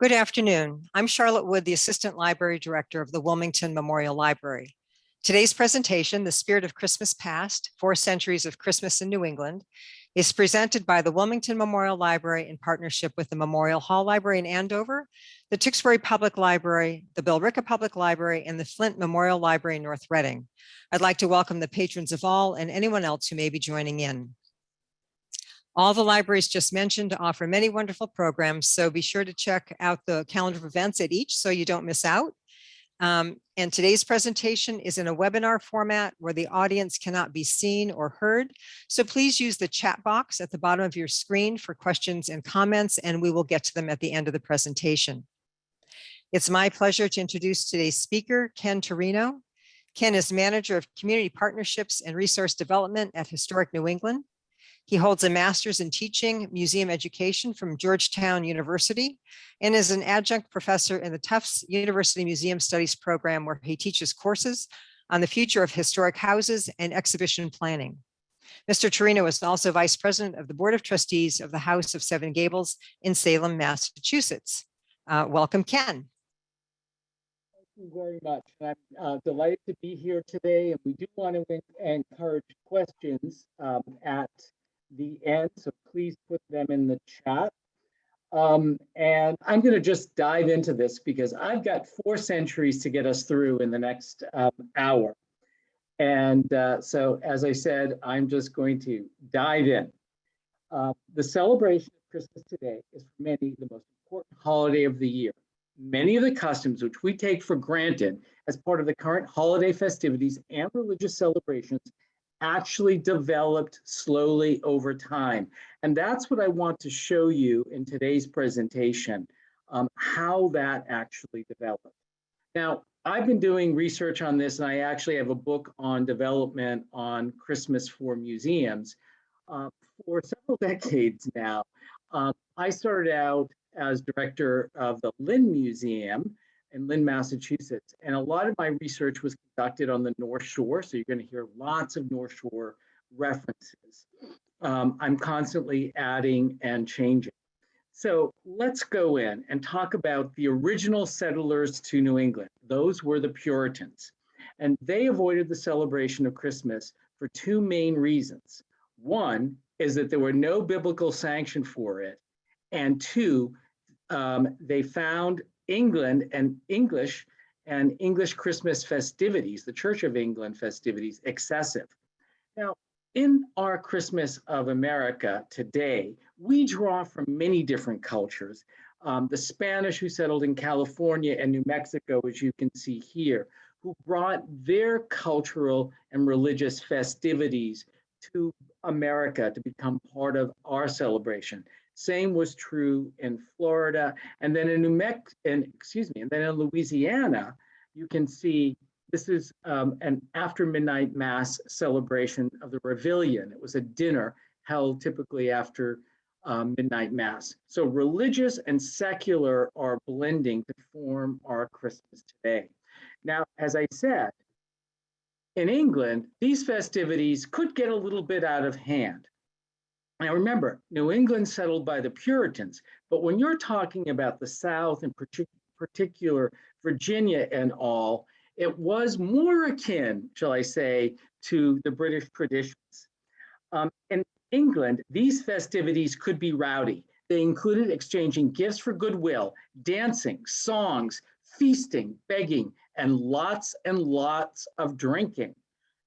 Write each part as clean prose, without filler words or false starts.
Good afternoon. I'm Charlotte Wood, the Assistant Library Director of the Wilmington Memorial Library. Today's presentation, The Spirit of Christmas Past, 4 Centuries of Christmas in New England, is presented by the Wilmington Memorial Library in partnership with the Memorial Hall Library in Andover, the Tewksbury Public Library, the Billerica Public Library, and the Flint Memorial Library in North Reading. I'd like to welcome the patrons of all and anyone else who may be joining in. All the libraries just mentioned offer many wonderful programs, so be sure to check out the calendar of events at each so you don't miss out. And today's presentation is in a webinar format where the audience cannot be seen or heard. So please use the chat box at the bottom of your screen for questions and comments, and we will get to them at the end of the presentation. It's my pleasure to introduce today's speaker, Ken Turino. Ken is Manager of Community Partnerships and Resource Development at Historic New Englan. He holds a master's in teaching museum education from Georgetown University and is an adjunct professor in the Tufts University Museum Studies program, where he teaches courses on the future of historic houses and exhibition planning. Mr. Torino is also vice president of the Board of Trustees of the House of Seven Gables in Salem, Massachusetts. Welcome, Ken. Thank you very much. I'm delighted to be here today, and we do want to encourage questions at the end, so please put them in the chat. And I'm going to just dive into this because I've got 4 centuries to get us through in the next hour. And so, as I said, I'm just going to dive in. The celebration of Christmas today is for many the most important holiday of the year. Many of the customs which we take for granted as part of the current holiday festivities and religious celebrations actually developed slowly over time. And that's what I want to show you in today's presentation, how that actually developed. Now, I've been doing research on this, and I actually have a book on development on Christmas for museums for several decades now. I started out as director of the Lynn Museum in Lynn, Massachusetts. And a lot of my research was conducted on the North Shore. So you're going to hear lots of North Shore references. I'm constantly adding and changing. So let's go in and talk about the original settlers to New England. Those were the Puritans. And they avoided the celebration of Christmas for 2 main reasons. One is that there were no biblical sanction for it. And 2, they found England and English Christmas festivities, the Church of England festivities, excessive. Now, in our Christmas of America today, we draw from many different cultures. The Spanish who settled in California and New Mexico, as you can see here, who brought their cultural and religious festivities to America to become part of our celebration. Same was true in Florida, and then in and then in Louisiana, you can see this is an after midnight mass celebration of the Reveillon. It was a dinner held typically after midnight mass. So religious and secular are blending to form our Christmas today. Now, as I said, in England, these festivities could get a little bit out of hand. Now remember, New England settled by the Puritans, but when you're talking about the South, in particular Virginia and all, it was more akin, shall I say, to the British traditions. In England, these festivities could be rowdy. They included exchanging gifts for goodwill, dancing, songs, feasting, begging, and lots of drinking.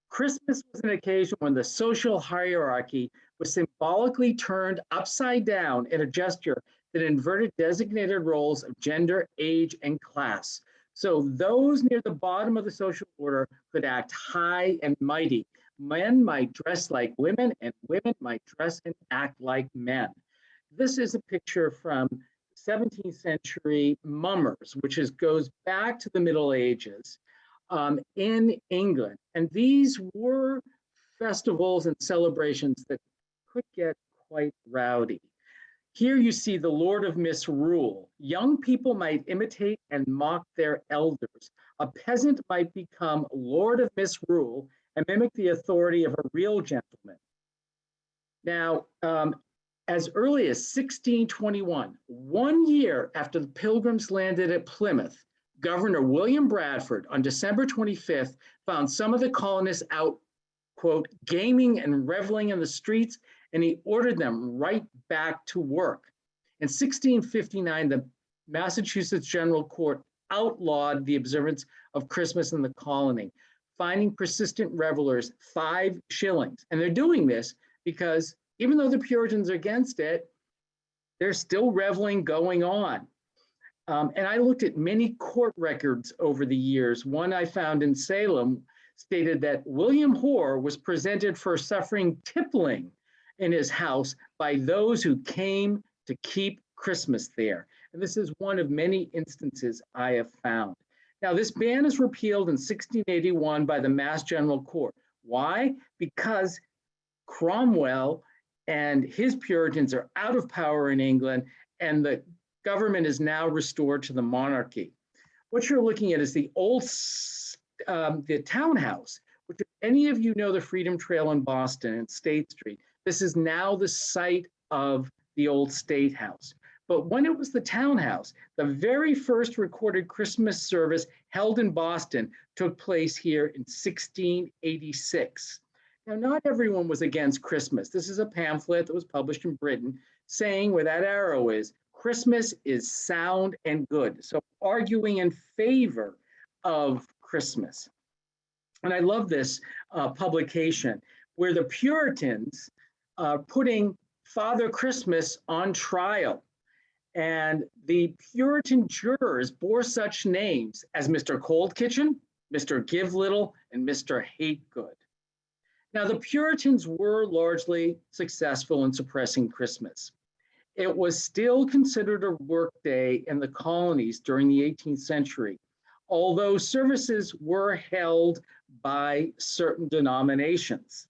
Christmas was an occasion when the social hierarchy was symbolically turned upside down in a gesture that inverted designated roles of gender, age, and class. So those near the bottom of the social order could act high and mighty. Men might dress like women, and women might dress and act like men. This is a picture from 17th century mummers, which goes back to the Middle Ages. In England. And these were festivals and celebrations that could get quite rowdy. Here you see the Lord of Misrule. Young people might imitate and mock their elders. A peasant might become Lord of Misrule and mimic the authority of a real gentleman. Now, as early as 1621, 1 year after the Pilgrims landed at Plymouth, Governor William Bradford on December 25th found some of the colonists out, quote, gaming and reveling in the streets, and he ordered them right back to work. In 1659, the Massachusetts General Court outlawed the observance of Christmas in the colony, fining persistent revelers 5 shillings. And they're doing this because even though the Puritans are against it, there's still reveling going on. And I looked at many court records over the years. One I found in Salem stated that William Hoare was presented for suffering tippling in his house by those who came to keep Christmas there. And this is one of many instances I have found. Now, this ban is repealed in 1681 by the Mass General Court. Why? Because Cromwell and his Puritans are out of power in England, and the government is now restored to the monarchy. What you're looking at is the old the townhouse, which if any of you know the Freedom Trail in Boston and State Street, this is now the site of the old State House. But when it was the townhouse, the very first recorded Christmas service held in Boston took place here in 1686. Now, not everyone was against Christmas. This is a pamphlet that was published in Britain saying where that arrow is, Christmas is sound and good. So arguing in favor of Christmas. And I love this publication where the Puritans are putting Father Christmas on trial. And the Puritan jurors bore such names as Mr. Cold Kitchen, Mr. Give Little, and Mr. Hate Good. Now, the Puritans were largely successful in suppressing Christmas. It was still considered a work day in the colonies during the 18th century, although services were held by certain denominations.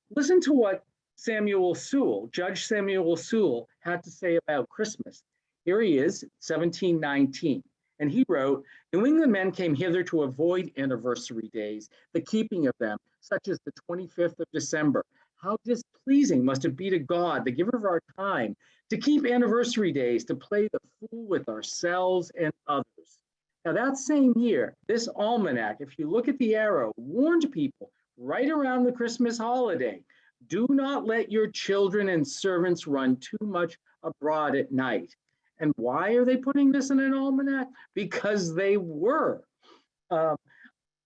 Listen to what Judge Samuel Sewall had to say about Christmas. Here he is, 1719, and he wrote, New England men came hither to avoid anniversary days, the keeping of them, such as the 25th of December. How displeasing must it be to God, the giver of our time, to keep anniversary days, to play the fool with ourselves and others. Now that same year, this almanac, if you look at the arrow, warned people right around the Christmas holiday, do not let your children and servants run too much abroad at night. And why are they putting this in an almanac? Because they were.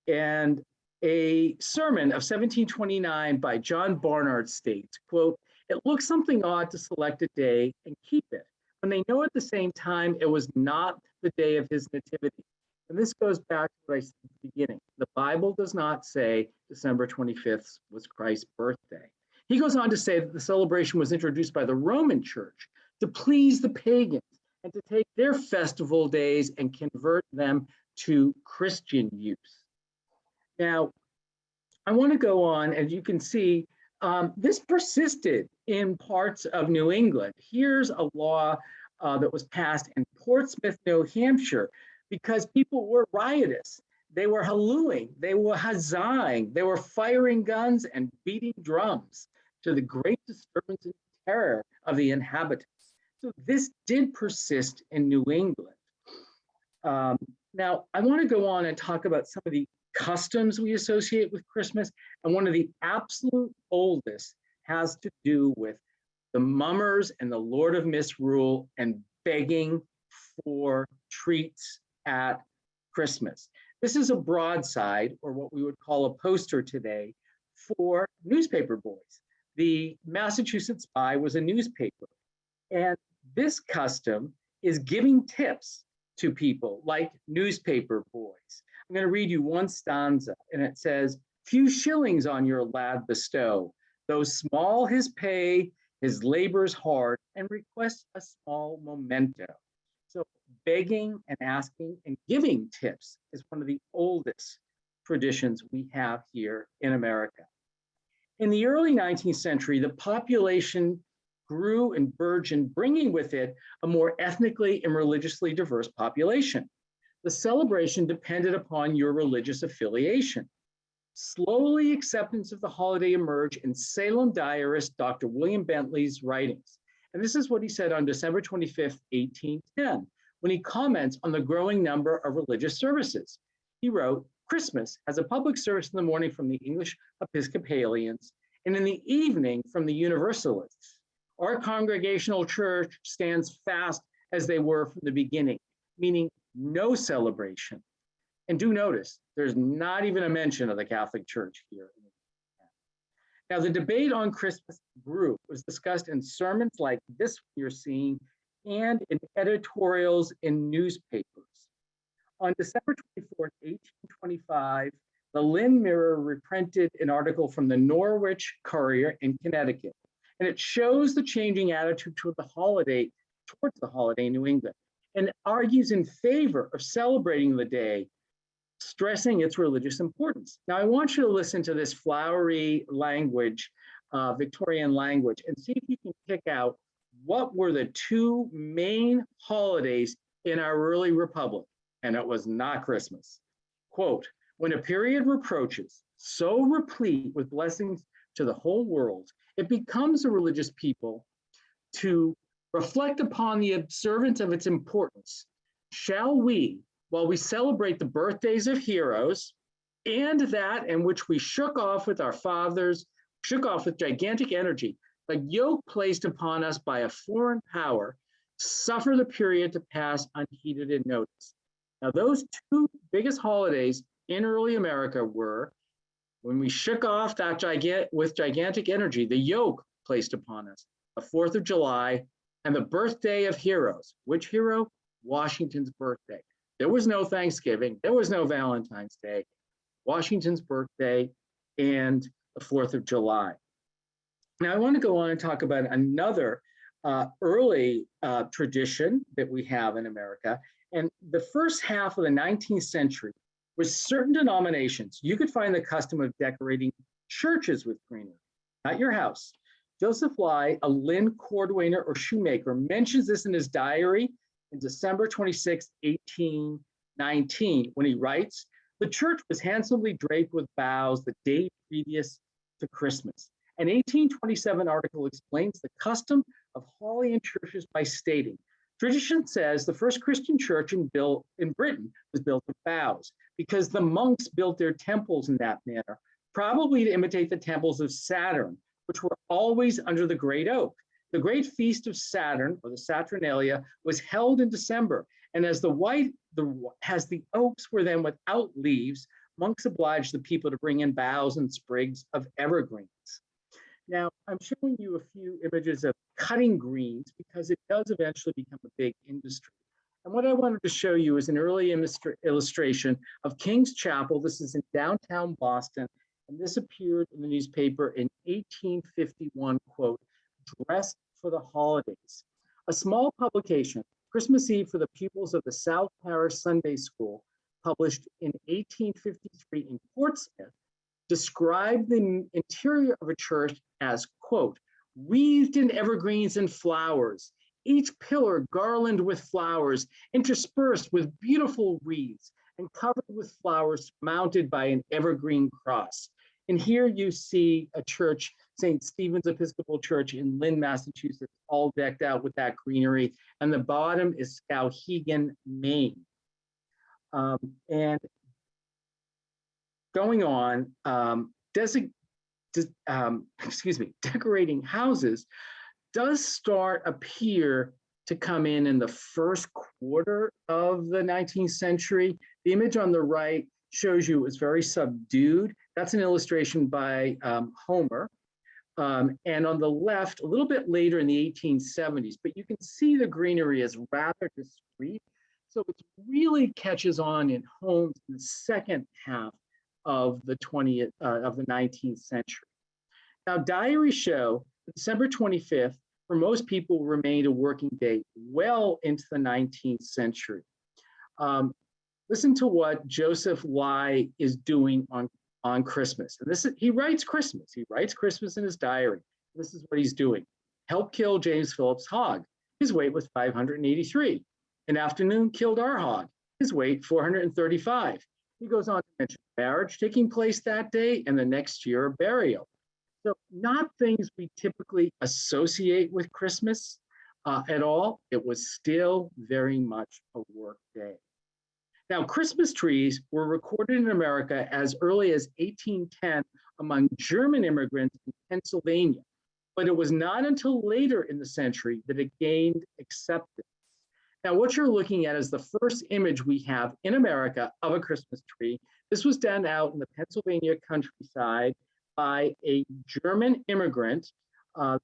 And a sermon of 1729 by John Barnard states, quote, it looks something odd to select a day and keep it, when they know at the same time it was not the day of his nativity. And this goes back to what I said at the beginning. The Bible does not say December 25th was Christ's birthday. He goes on to say that the celebration was introduced by the Roman Church to please the pagans and to take their festival days and convert them to Christian use. Now, I want to go on, as you can see, this persisted in parts of New England. Here's a law that was passed in Portsmouth, New Hampshire, because people were riotous. They were hallooing, they were huzzahing, they were firing guns and beating drums to the great disturbance and terror of the inhabitants. So this did persist in New England. Now, I want to go on and talk about some of the customs we associate with Christmas. And one of the absolute oldest has to do with the mummers and the Lord of Misrule and begging for treats at Christmas. This is a broadside, or what we would call a poster today, for newspaper boys. The Massachusetts Spy was a newspaper. And this custom is giving tips to people like newspaper boys. I'm going to read you one stanza, and it says, few shillings on your lad bestow, though small his pay, his labor's hard, and request a small memento. So begging and asking and giving tips is one of the oldest traditions we have here in America. In the early 19th century, the population grew and burgeoned, bringing with it a more ethnically and religiously diverse population. The celebration depended upon your religious affiliation. Slowly, acceptance of the holiday emerged in Salem diarist Dr. William Bentley's writings. And this is what he said on December 25th, 1810, when he comments on the growing number of religious services. He wrote, Christmas has a public service in the morning from the English Episcopalians and in the evening from the Universalists. Our congregational church stands fast as they were from the beginning, meaning no celebration. And do notice, there's not even a mention of the Catholic Church here. Now, the debate on Christmas grew. It was discussed in sermons like this you're seeing and in editorials in newspapers. On December 24th, 1825, the Lynn Mirror reprinted an article from the Norwich Courier in Connecticut, and it shows the changing attitude towards the holiday in New England, and argues in favor of celebrating the day, stressing its religious importance. Now, I want you to listen to this flowery language, Victorian language, and see if you can pick out what were the two main holidays in our early republic. And it was not Christmas. Quote, when a period approaches, so replete with blessings to the whole world, it becomes a religious people to reflect upon the observance of its importance. Shall we, while we celebrate the birthdays of heroes, and that in which we shook off with gigantic energy, a yoke placed upon us by a foreign power, suffer the period to pass unheeded and noticed. Now, those two biggest holidays in early America were when we shook off that gigantic energy, the yoke placed upon us, the 4th of July, and the birthday of heroes. Which hero? Washington's birthday. There was no Thanksgiving. There was no Valentine's Day. Washington's birthday and the 4th of July. Now, I want to go on and talk about another early tradition that we have in America. And the first half of the 19th century was certain denominations. You could find the custom of decorating churches with greenery, not your house. Joseph Lye, a Lynn cordwainer or shoemaker, mentions this in his diary in December 26, 1819, when he writes, the church was handsomely draped with boughs the day previous to Christmas. An 1827 article explains the custom of holly in churches by stating, tradition says the first Christian church in Britain was built of boughs because the monks built their temples in that manner, probably to imitate the temples of Saturn, which were always under the great oak. The great feast of Saturn, or the Saturnalia, was held in December, and as the oaks were then without leaves, monks obliged the people to bring in boughs and sprigs of evergreens. Now, I'm showing you a few images of cutting greens because it does eventually become a big industry. And what I wanted to show you is an early illustration of King's Chapel. This is in downtown Boston, and this appeared in the newspaper in 1851, quote, dressed for the holidays. A small publication, Christmas Eve for the pupils of the South Parish Sunday School, published in 1853 in Portsmouth, described the interior of a church as, quote, wreathed in evergreens and flowers, each pillar garlanded with flowers, interspersed with beautiful wreaths, and covered with flowers mounted by an evergreen cross. And here you see a church, St. Stephen's Episcopal Church in Lynn, Massachusetts, all decked out with that greenery. And the bottom is Skowhegan, Maine. And going on, decorating houses does appear to come in the first quarter of the 19th century. The image on the right shows you it was very subdued. That's an illustration by Homer. And on the left, a little bit later in the 1870s, but you can see the greenery is rather discreet. So it really catches on in homes in the second half of the 19th century. Now, diaries show that December 25th, for most people, remained a working day well into the 19th century. Listen to what Joseph Lye is doing on Christmas. And he writes Christmas. He writes Christmas in his diary. This is what he's doing. Helped kill James Phillips' hog. His weight was 583. In afternoon, killed our hog. His weight, 435. He goes on to mention marriage taking place that day and the next year a burial. So not things we typically associate with Christmas at all. It was still very much a work day. Now, Christmas trees were recorded in America as early as 1810 among German immigrants in Pennsylvania, but it was not until later in the century that it gained acceptance. Now, what you're looking at is the first image we have in America of a Christmas tree. This was done out in the Pennsylvania countryside by a German immigrant,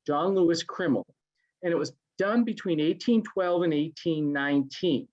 John Lewis Krimmel, and it was done between 1812 and 1819.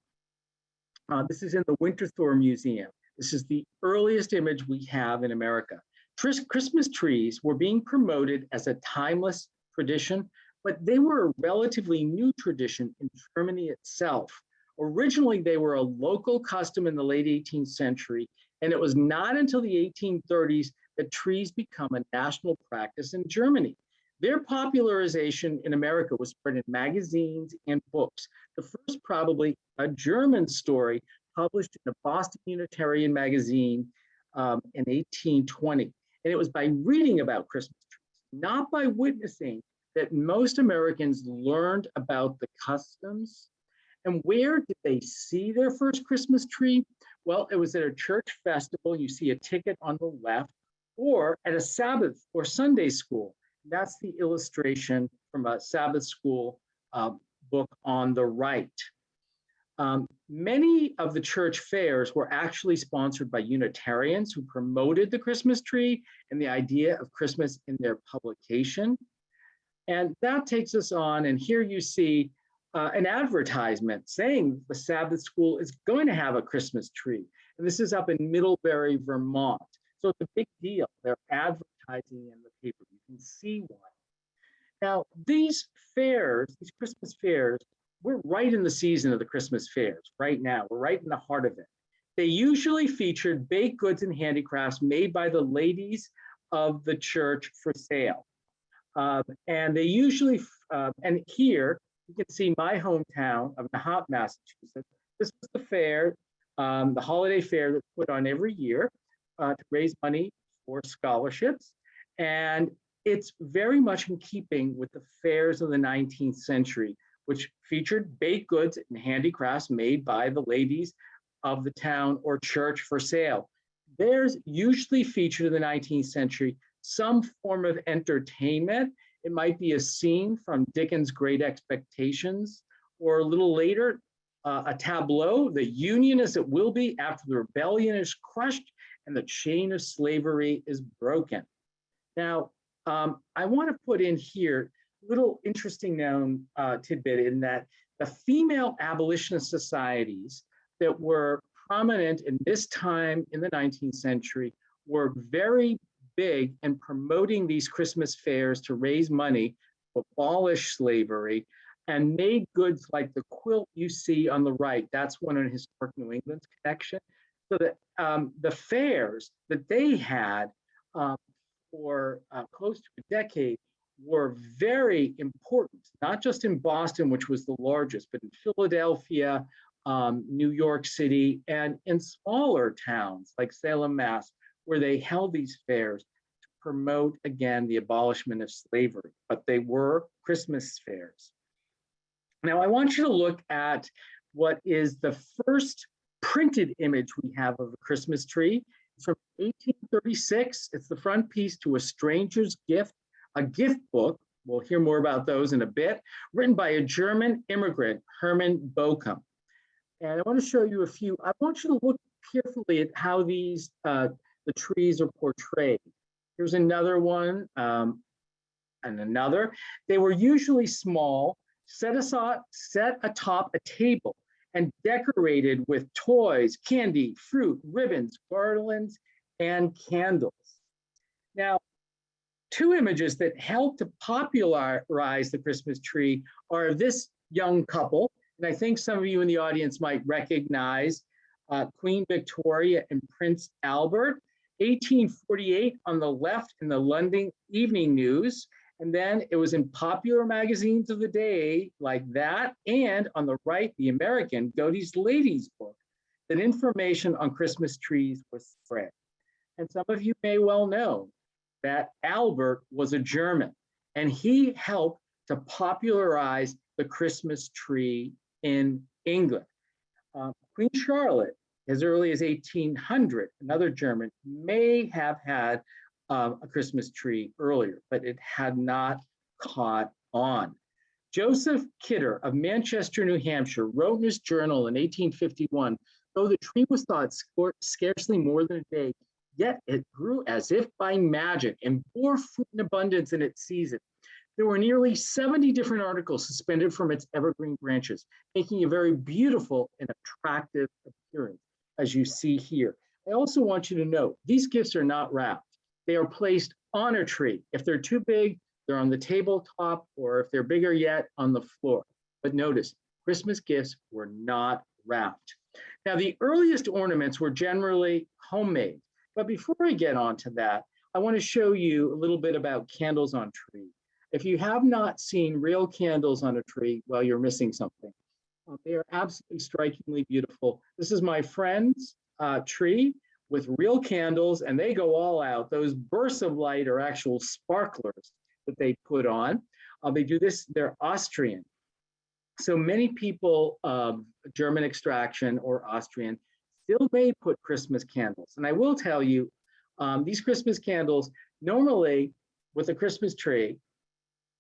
This is in the Winterthur Museum. This is the earliest image we have in America. Christmas trees were being promoted as a timeless tradition, but they were a relatively new tradition in Germany itself. Originally, they were a local custom in the late 18th century, and it was not until the 1830s that trees become a national practice in Germany. Their popularization in America was spread in magazines and books. The first, probably a German story, published in a Boston Unitarian magazine in 1820. And it was by reading about Christmas trees, not by witnessing, that most Americans learned about the customs. And where did they see their first Christmas tree? Well, it was at a church festival. You see a ticket on the left, or at a Sabbath or Sunday school. That's the illustration from a Sabbath school book on the right. Many of the church fairs were actually sponsored by Unitarians who promoted the Christmas tree and the idea of Christmas in their publication. And that takes us on, and here you see an advertisement saying the Sabbath school is going to have a Christmas tree. And this is up in Middlebury, Vermont. So it's a big deal. They're advertising in the paper. You can see one. Now, these fairs, these Christmas fairs, we're right in the season of the Christmas fairs right now. We're right in the heart of it. They usually featured baked goods and handicrafts made by the ladies of the church for sale. And they usually, and here you can see my hometown of Nahant, Massachusetts. This was the fair, the holiday fair that's put on every year to raise money for scholarships. And it's very much in keeping with the fairs of the 19th century, which featured baked goods and handicrafts made by the ladies of the town or church for sale. There's usually featured in the 19th century some form of entertainment. It might be a scene from Dickens' Great Expectations, or a little later, a tableau, the Union as it will be after the rebellion is crushed and the chain of slavery is broken. Now, I want to put in here a little interesting known tidbit in that the female abolitionist societies that were prominent in this time in the 19th century were very big in promoting these Christmas fairs to raise money to abolish slavery, and made goods like the quilt you see on the right. That's one in Historic New England's collection. So that the fairs that they had for close to a decade were very important, not just in Boston, which was the largest, but in Philadelphia, New York City, and in smaller towns like Salem, Mass, where they held these fairs to promote, again, the abolishment of slavery. But they were Christmas fairs. Now, I want you to look at what is the first printed image we have of a Christmas tree. It's from 1836. It's the front piece to A Stranger's Gift, a gift book. We'll hear more about those in a bit, written by a German immigrant, Herman Bochum. And I want to show you a few. I want you to look carefully at how these the trees are portrayed. Here's another one and another. They were usually small, set atop a table and decorated with toys, candy, fruit, ribbons, garlands, and candles. Now, two images that help to popularize the Christmas tree are this young couple, and I think some of you in the audience might recognize Queen Victoria and Prince Albert, 1848 on the left in the London Evening News, and then it was in popular magazines of the day like that, and on the right, the American Godey's Ladies book that information on Christmas trees was spread. And some of you may well know that Albert was a German, and he helped to popularize the Christmas tree in England. Queen Charlotte, as early as 1800, another German, may have had a Christmas tree earlier, but it had not caught on. Joseph Kidder of Manchester, New Hampshire, wrote in his journal in 1851, though the tree was thought scarcely more than a day, yet it grew as if by magic and bore fruit in abundance in its season. There were nearly 70 different articles suspended from its evergreen branches, making a very beautiful and attractive appearance, as you see here. I also want you to know, these gifts are not wrapped. They are placed on a tree. If they're too big, they're on the tabletop, or if they're bigger yet, on the floor. But notice, Christmas gifts were not wrapped. Now, the earliest ornaments were generally homemade. But before I get on to that, I want to show you a little bit about candles on trees. If you have not seen real candles on a tree, well, you're missing something. They are absolutely strikingly beautiful. This is my friend's tree with real candles, and they go all out. Those bursts of light are actual sparklers that they put on. They do this, they're Austrian. So many people of German extraction or Austrian still may put Christmas candles. And I will tell you, these Christmas candles, normally with a Christmas tree,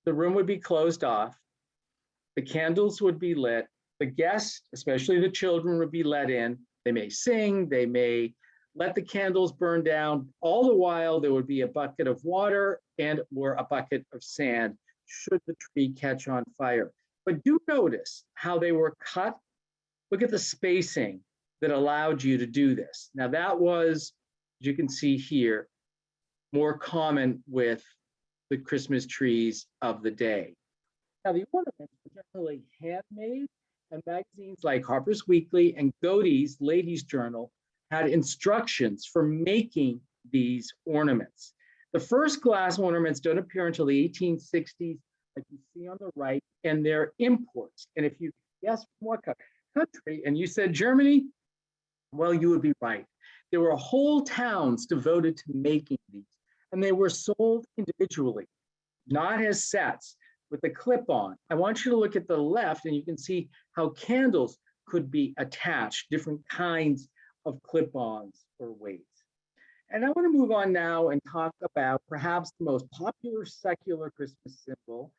the room would be closed off, the candles would be lit, the guests, especially the children, would be let in. They may sing, they may let the candles burn down. All the while, there would be a bucket of water and or a bucket of sand should the tree catch on fire. But do notice how they were cut. Look at the spacing that allowed you to do this. Now that was, as you can see here, more common with the Christmas trees of the day. Now the ornaments were generally handmade, and magazines like Harper's Weekly and Godey's Ladies' Journal had instructions for making these ornaments. The first glass ornaments don't appear until the 1860s, like you see on the right, and they're imports. And if you guess from what country, and you said Germany, well, you would be right. There were whole towns devoted to making these, and they were sold individually, not as sets with a clip-on. I want you to look at the left, and you can see how candles could be attached, different kinds of clip-ons or weights. And I want to move on now and talk about perhaps the most popular secular Christmas symbol,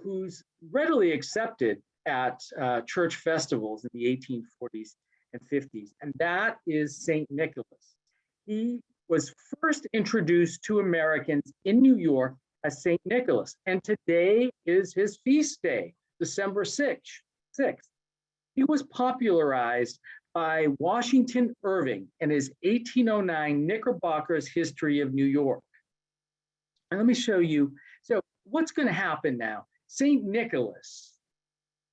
who's readily accepted at church festivals in the 1840s and 50s, and that is St. Nicholas. He was first introduced to Americans in New York as St. Nicholas, and today is his feast day, December 6th. He was popularized by Washington Irving in his 1809 Knickerbocker's History of New York. And let me show you, so what's going to happen now? St. Nicholas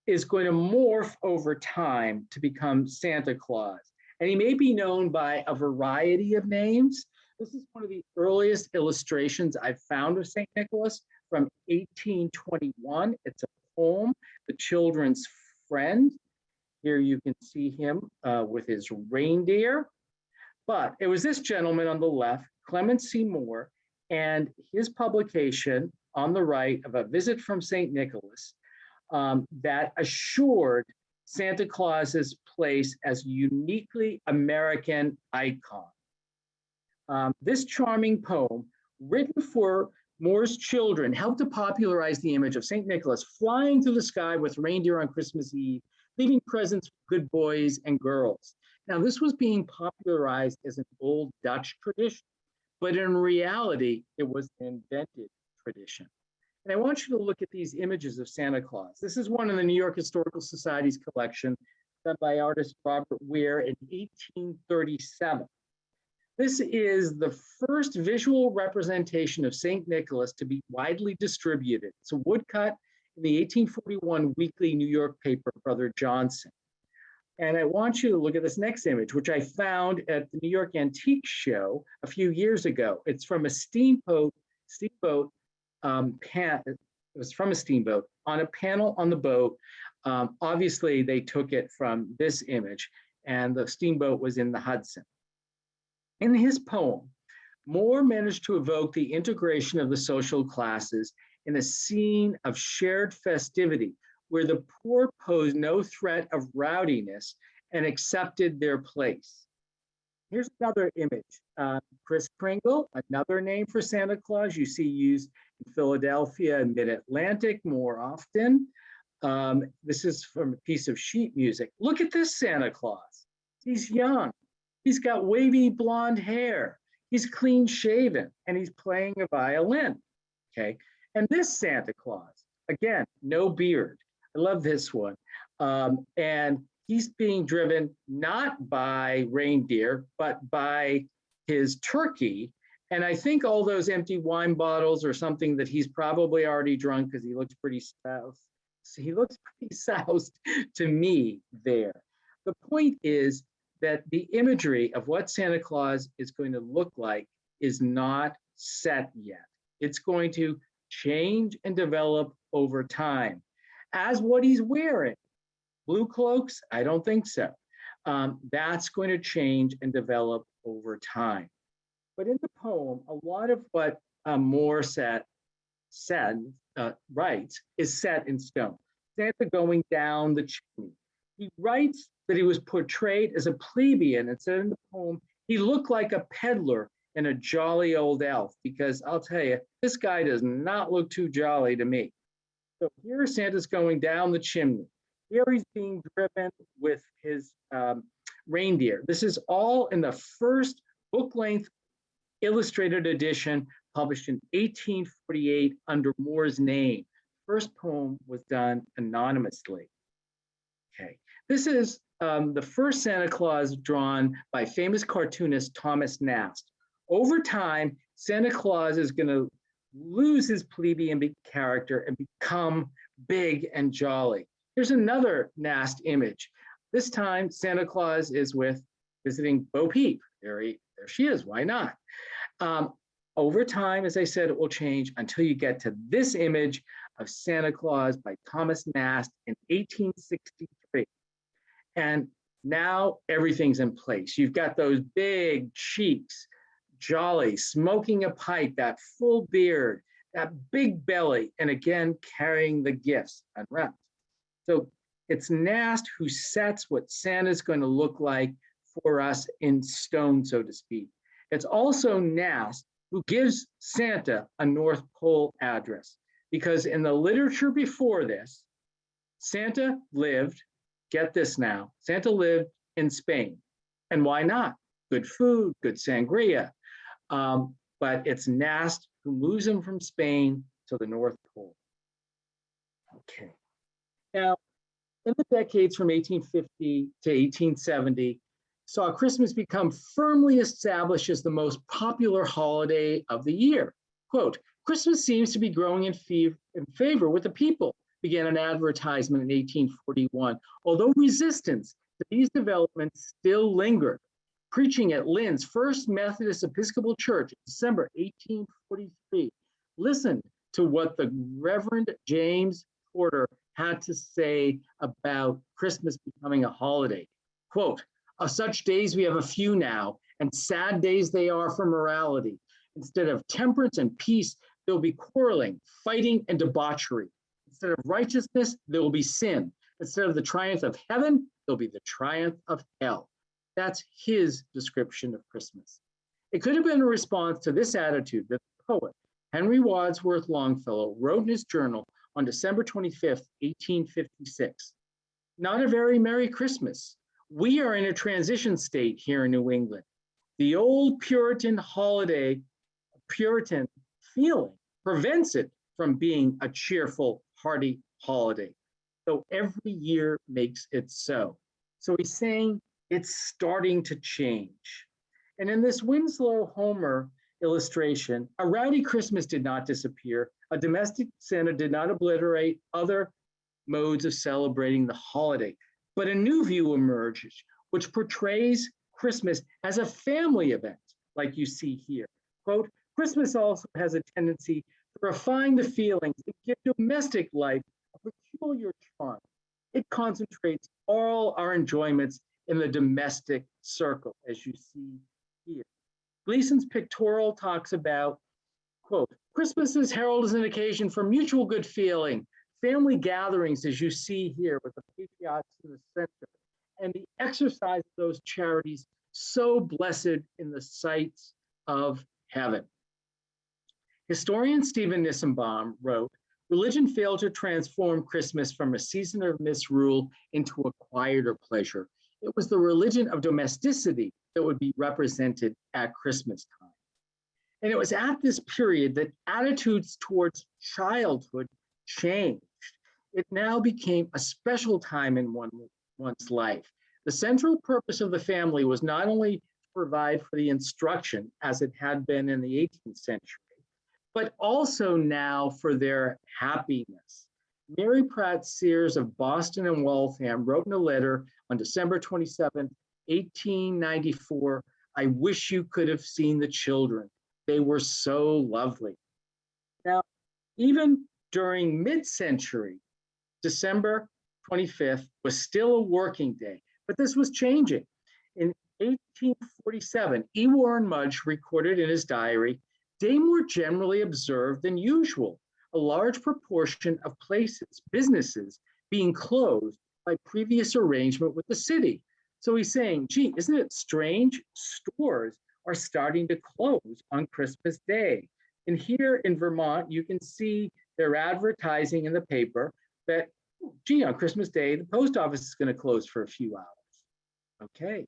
is going to morph over time to become Santa Claus. And he may be known by a variety of names. This is one of the earliest illustrations I've found of St. Nicholas from 1821. It's a poem, The Children's Friend. Here you can see him with his reindeer. But it was this gentleman on the left, Clement C. Moore, and his publication on the right of A Visit from St. Nicholas that assured Santa Claus's place as a uniquely American icon. This charming poem, written for Moore's children, helped to popularize the image of St. Nicholas flying through the sky with reindeer on Christmas Eve, leaving presents for good boys and girls. Now, this was being popularized as an old Dutch tradition, but in reality, it was an invented tradition. And I want you to look at these images of Santa Claus. This is one in the New York Historical Society's collection, done by artist Robert Weir in 1837. This is the first visual representation of St. Nicholas to be widely distributed. It's a woodcut in the 1841 weekly New York paper, Brother Johnson. And I want you to look at this next image, which I found at the New York Antique Show a few years ago. It's from a steamboat it was from a steamboat on a panel on the boat. Obviously, they took it from this image. and the steamboat was in the Hudson. In his poem, Moore managed to evoke the integration of the social classes in a scene of shared festivity where the poor posed no threat of rowdiness and accepted their place. Here's another image. Kris Kringle, another name for Santa Claus you see used in Philadelphia and Mid-Atlantic more often. This is from a piece of sheet music. Look at this Santa Claus. He's young. He's got wavy blonde hair. He's clean shaven and he's playing a violin. Okay. And this Santa Claus, again, no beard. I love this one. And he's being driven not by reindeer, but by his turkey. And I think all those empty wine bottles are something that he's probably already drunk because he looks pretty soused. He looks pretty soused to me there. The point is that the imagery of what Santa Claus is going to look like is not set yet. It's going to change and develop over time. As what he's wearing, blue cloaks, I don't think so. That's going to change and develop over time. But in the poem, a lot of what Moore writes is set in stone. Santa going down the chimney. He writes that he was portrayed as a plebeian, and said in the poem, he looked like a peddler and a jolly old elf, because I'll tell you, this guy does not look too jolly to me. So here Santa's going down the chimney. Here he's being driven with his reindeer. This is all in the first book-length illustrated edition published in 1848 under Moore's name. First poem was done anonymously. Okay, this is the first Santa Claus drawn by famous cartoonist Thomas Nast. Over time, Santa Claus is going to lose his plebeian character and become big and jolly. Here's another Nast image. This time, Santa Claus is visiting Bo Peep. There she is, why not? Over time, as I said, it will change until you get to this image of Santa Claus by Thomas Nast in 1863. And now everything's in place. You've got those big cheeks, jolly, smoking a pipe, that full beard, that big belly, and again, carrying the gifts unwrapped. So it's Nast who sets what Santa's going to look like for us in stone, so to speak. It's also Nast who gives Santa a North Pole address, because in the literature before this, Santa lived, get this now, Santa lived in Spain. And why not? Good food, good sangria. But it's Nast who moves him from Spain to the North Pole. Okay. Now, in the decades from 1850 to 1870, saw Christmas become firmly established as the most popular holiday of the year. Quote, Christmas seems to be growing in favor with the people, began an advertisement in 1841, although resistance to these developments still lingered. Preaching at Lynn's First Methodist Episcopal Church in December 1843, listen to what the Reverend James Porter had to say about Christmas becoming a holiday. Quote, of such days we have a few now, and sad days they are for morality. Instead of temperance and peace, there will be quarreling, fighting, and debauchery. Instead of righteousness, there will be sin. Instead of the triumph of heaven, there'll be the triumph of hell. That's his description of Christmas. It could have been a response to this attitude that the poet, Henry Wadsworth Longfellow, wrote in his journal on December 25th, 1856. Not a very Merry Christmas. We are in a transition state here in New England. The old Puritan holiday, Puritan feeling prevents it from being a cheerful, hearty holiday. So every year makes it so. So he's saying it's starting to change. And in this Winslow Homer illustration, a rowdy Christmas did not disappear. A domestic Santa did not obliterate other modes of celebrating the holiday. But a new view emerges, which portrays Christmas as a family event, like you see here. Quote, Christmas also has a tendency to refine the feelings and give domestic life a peculiar charm. It concentrates all our enjoyments in the domestic circle, as you see here. Gleason's pictorial talks about, quote, Christmas is heralded as an occasion for mutual good feeling, family gatherings, as you see here with the patriots in the center, and the exercise of those charities so blessed in the sights of heaven. Historian Stephen Nissenbaum wrote, religion failed to transform Christmas from a season of misrule into a quieter pleasure. It was the religion of domesticity that would be represented at Christmas time. And it was at this period that attitudes towards childhood changed. It now became a special time in one's life. The central purpose of the family was not only to provide for the instruction, as it had been in the 18th century, but also now for their happiness. Mary Pratt Sears of Boston and Waltham wrote in a letter on December 27, 1894, I wish you could have seen the children. They were so lovely. Now, even during mid-century, December 25th was still a working day, but this was changing. In 1847, E. Warren Mudge recorded in his diary, day more generally observed than usual, a large proportion of places, businesses being closed by previous arrangement with the city. So he's saying, gee, isn't it strange? Stores are starting to close on Christmas Day. And here in Vermont, you can see they're advertising in the paper that, gee, on Christmas Day, the post office is going to close for a few hours. Okay.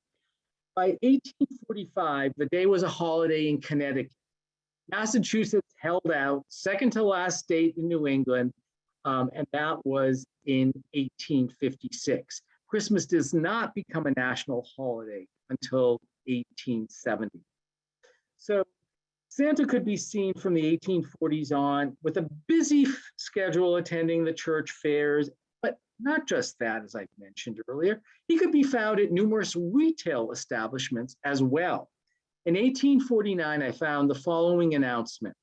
By 1845, the day was a holiday in Connecticut. Massachusetts held out, second to last state in New England, and that was in 1856. Christmas does not become a national holiday until 1870. So Santa could be seen from the 1840s on with a busy schedule attending the church fairs, but not just that, as I mentioned earlier. He could be found at numerous retail establishments as well. In 1849, I found the following announcement.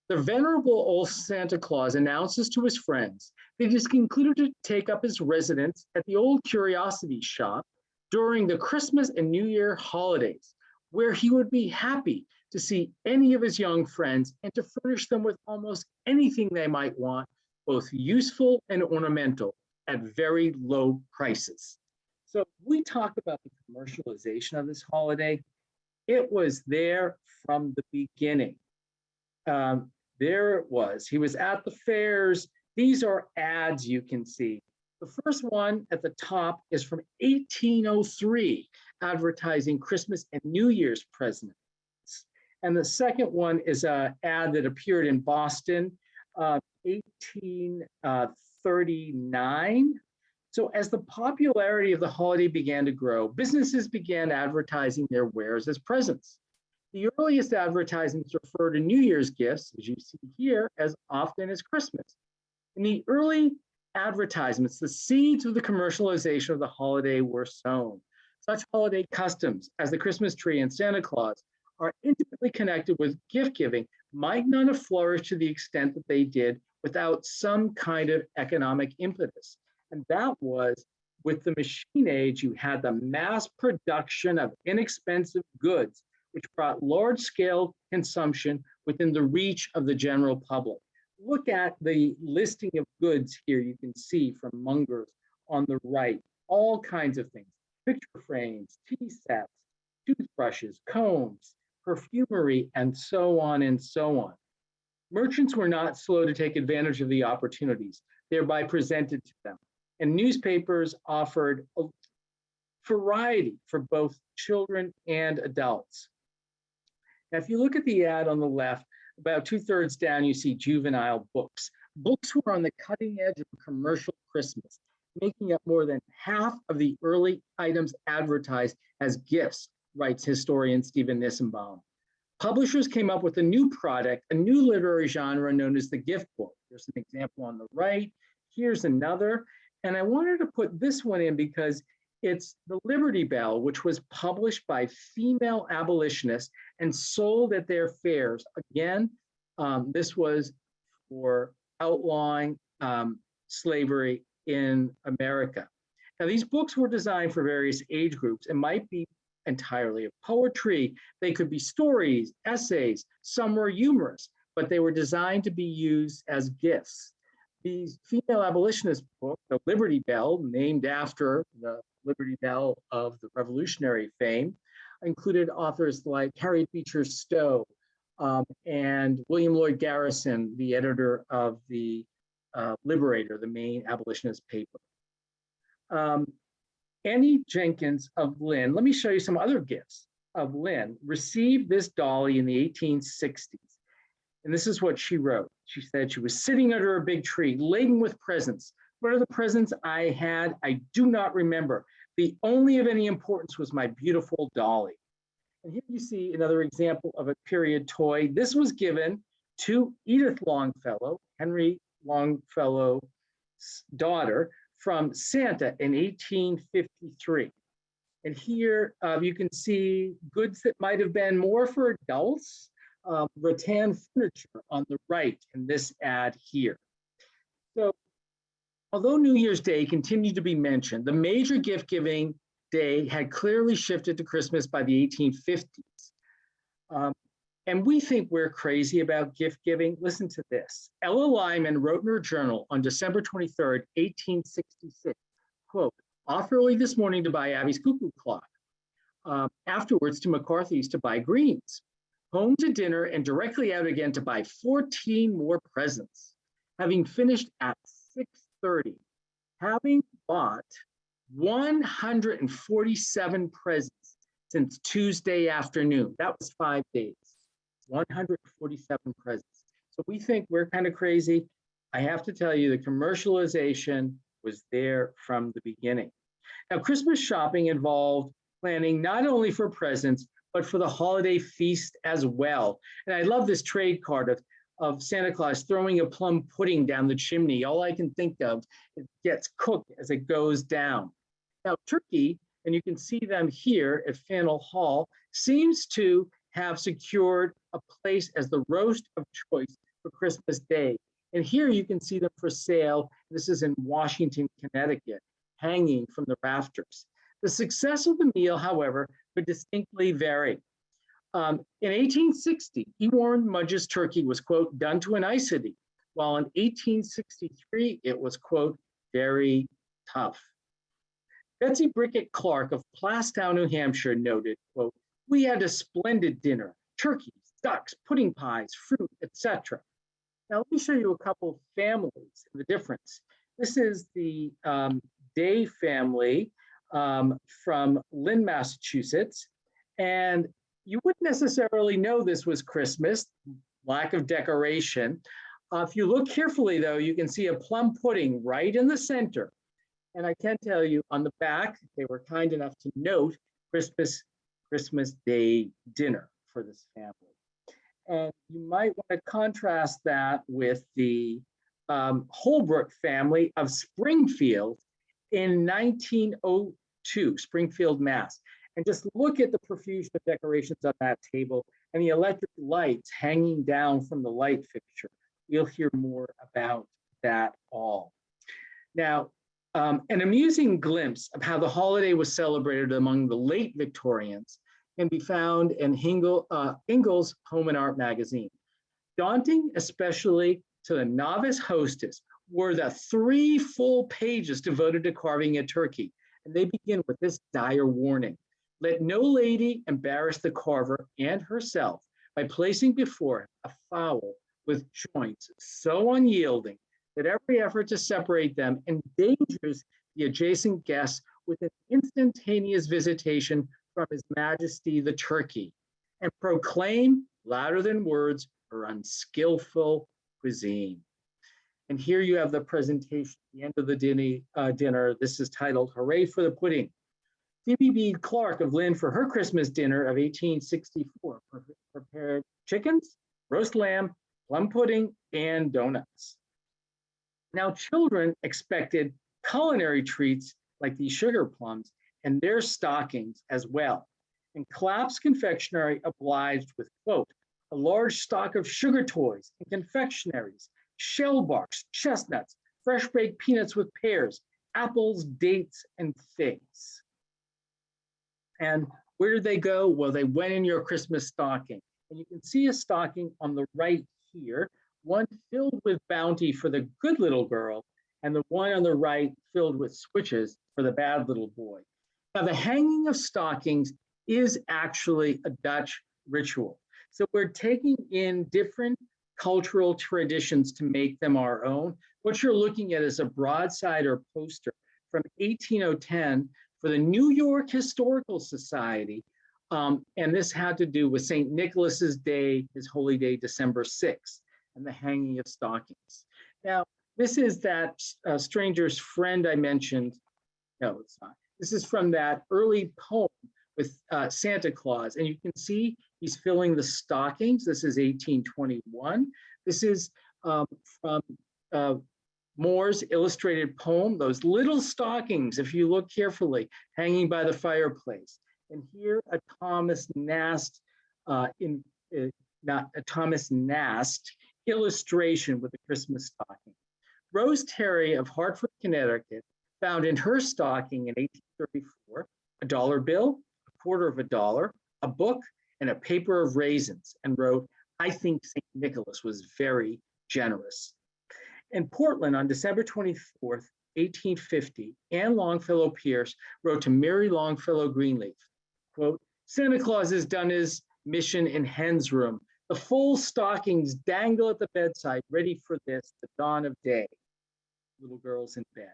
The venerable old Santa Claus announces to his friends that he has concluded to take up his residence at the old curiosity shop during the Christmas and New Year holidays, where he would be happy to see any of his young friends and to furnish them with almost anything they might want, both useful and ornamental, at very low prices. So we talk about the commercialization of this holiday. It was there from the beginning. There it was. He was at the fairs. These are ads you can see. The first one at the top is from 1803, advertising Christmas and New Year's presents. And the second one is an ad that appeared in Boston, 1839. So as the popularity of the holiday began to grow, businesses began advertising their wares as presents. The earliest advertisements refer to New Year's gifts, as you see here, as often as Christmas. In the early advertisements, the seeds of the commercialization of the holiday were sown. Such holiday customs as the Christmas tree and Santa Claus are intimately connected with gift giving, might not have flourished to the extent that they did without some kind of economic impetus. And that was with the machine age, you had the mass production of inexpensive goods, which brought large-scale consumption within the reach of the general public. Look at the listing of goods here. You can see from Munger's on the right, all kinds of things, picture frames, tea sets, toothbrushes, combs, perfumery, and so on and so on. Merchants were not slow to take advantage of the opportunities thereby presented to them. And newspapers offered a variety for both children and adults. Now, if you look at the ad on the left, about 2/3 down, you see juvenile books. Books were on the cutting edge of commercial Christmas, making up more than half of the early items advertised as gifts, writes historian Stephen Nissenbaum. Publishers came up with a new product, a new literary genre known as the gift book. There's an example on the right. Here's another. And I wanted to put this one in because it's the Liberty Bell, which was published by female abolitionists and sold at their fairs. Again, this was for outlawing slavery in America. Now, these books were designed for various age groups and might be entirely of poetry. They could be stories, essays, some were humorous, but they were designed to be used as gifts. The female abolitionist book, The Liberty Bell, named after the Liberty Bell of the Revolutionary fame, included authors like Harriet Beecher Stowe and William Lloyd Garrison, the editor of the Liberator, the main abolitionist paper. Annie Jenkins of Lynn, let me show you some other gifts of Lynn, received this dolly in the 1860s. And this is what she wrote. She said she was sitting under a big tree, laden with presents. What are the presents I had? I do not remember. The only of any importance was my beautiful dolly. And here you see another example of a period toy. This was given to Edith Longfellow, Henry Longfellow's daughter, from Santa in 1853. And here you can see goods that might have been more for adults, rattan furniture on the right in this ad here. So although New Year's Day continued to be mentioned, the major gift giving day had clearly shifted to Christmas by the 1850s. And we think we're crazy about gift giving. Listen to this. Ella Lyman wrote in her journal on December 23rd, 1866, quote, off early this morning to buy Abby's cuckoo clock. Afterwards to McCarthy's to buy greens. Home to dinner and directly out again to buy 14 more presents. Having finished at 6:30, having bought 147 presents since Tuesday afternoon. That was 5 days, 147 presents. So we think we're kind of crazy. I have to tell you, the commercialization was there from the beginning. Now, Christmas shopping involved planning not only for presents, but for the holiday feast as well. And I love this trade card of Santa Claus throwing a plum pudding down the chimney. All I can think of, it gets cooked as it goes down. Now, turkey, and you can see them here at Faneuil Hall, seems to have secured a place as the roast of choice for Christmas Day. And here you can see them for sale. This is in Washington, Connecticut, hanging from the rafters. The success of the meal, however, could distinctly vary. In 1860, E. Warren Mudge's turkey was, quote, done to a nicety, while in 1863, it was, quote, very tough. Betsy Brickett Clark of Plastown, New Hampshire noted, quote, we had a splendid dinner, turkeys, ducks, pudding pies, fruit, etc. Now, let me show you a couple of families and the difference. This is the Day family from Lynn, Massachusetts. And you wouldn't necessarily know this was Christmas, lack of decoration. If you look carefully, though, you can see a plum pudding right in the center. And I can tell you on the back, they were kind enough to note Christmas Day dinner for this family. And you might want to contrast that with the Holbrook family of Springfield in 1902, Springfield, Mass. And just look at the profusion of decorations on that table and the electric lights hanging down from the light fixture. You'll hear more about that all. Now, an amusing glimpse of how the holiday was celebrated among the late Victorians can be found in Ingles' Home and Art magazine. Daunting, especially to the novice hostess, were the 3 full pages devoted to carving a turkey. And they begin with this dire warning. Let no lady embarrass the carver and herself by placing before it a fowl with joints so unyielding that every effort to separate them endangers the adjacent guests with an instantaneous visitation from His Majesty the turkey, and proclaim louder than words her unskillful cuisine. And here you have the presentation at the end of the dinner. This is titled, Hooray for the Pudding. Phoebe B. Clark of Lynn, for her Christmas dinner of 1864, prepared chickens, roast lamb, plum pudding, and donuts. Now, children expected culinary treats like these sugar plums and their stockings as well. And Clapp's Confectionery obliged with, quote, a large stock of sugar toys and confectionaries, shell barks, chestnuts, fresh baked peanuts with pears, apples, dates, and figs. And where did they go? Well, they went in your Christmas stocking. And you can see a stocking on the right here, one filled with bounty for the good little girl, and the one on the right filled with switches for the bad little boy. Now, the hanging of stockings is actually a Dutch ritual. So we're taking in different cultural traditions to make them our own. What you're looking at is a broadside or poster from 1810 for the New York Historical Society. And this had to do with St. Nicholas's Day, his holy day, December 6th, and the hanging of stockings. Now, this is that stranger's friend I mentioned. No, it's not. This is from that early poem with Santa Claus. And you can see he's filling the stockings. This is 1821. This is from Moore's illustrated poem, those little stockings, if you look carefully, hanging by the fireplace. And here a Thomas Nast illustration with a Christmas stocking. Rose Terry of Hartford, Connecticut, found in her stocking in 1834 a dollar bill, a quarter of a dollar, a book, and a paper of raisins, and wrote, "I think St. Nicholas was very generous." In Portland on December 24th, 1850, Anne Longfellow Pierce wrote to Mary Longfellow Greenleaf, quote, "Santa Claus has done his mission in hen's room. The full stockings dangle at the bedside, ready for this, the dawn of day. Little girls in bed."